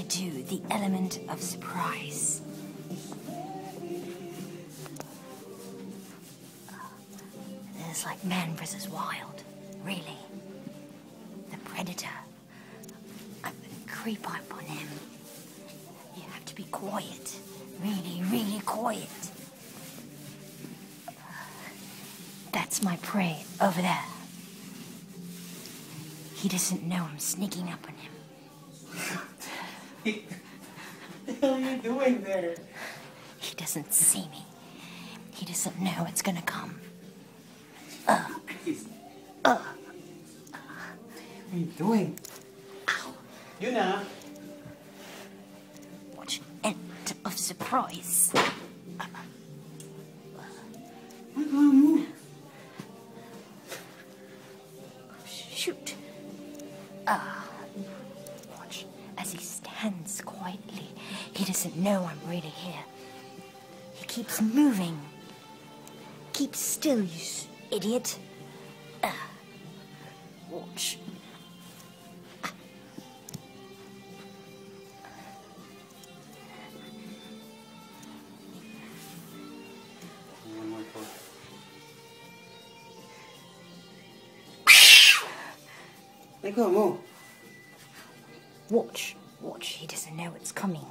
do the element of surprise. It's like man versus wild, really. The predator. I'm gonna creep up on him. You have to be quiet. Really, really quiet. That's my prey over there. He doesn't know I'm sneaking up on him. What the hell are you doing there? He doesn't see me. He doesn't know it's gonna come. What are you doing? Ow. Yuna. Watch end of surprise. Move. Shoot. Watch as he stands quietly. He doesn't know I'm really here. He keeps moving. Keep still, you idiot. Watch. One more for. Let go, move. Watch. Watch. He doesn't know it's coming.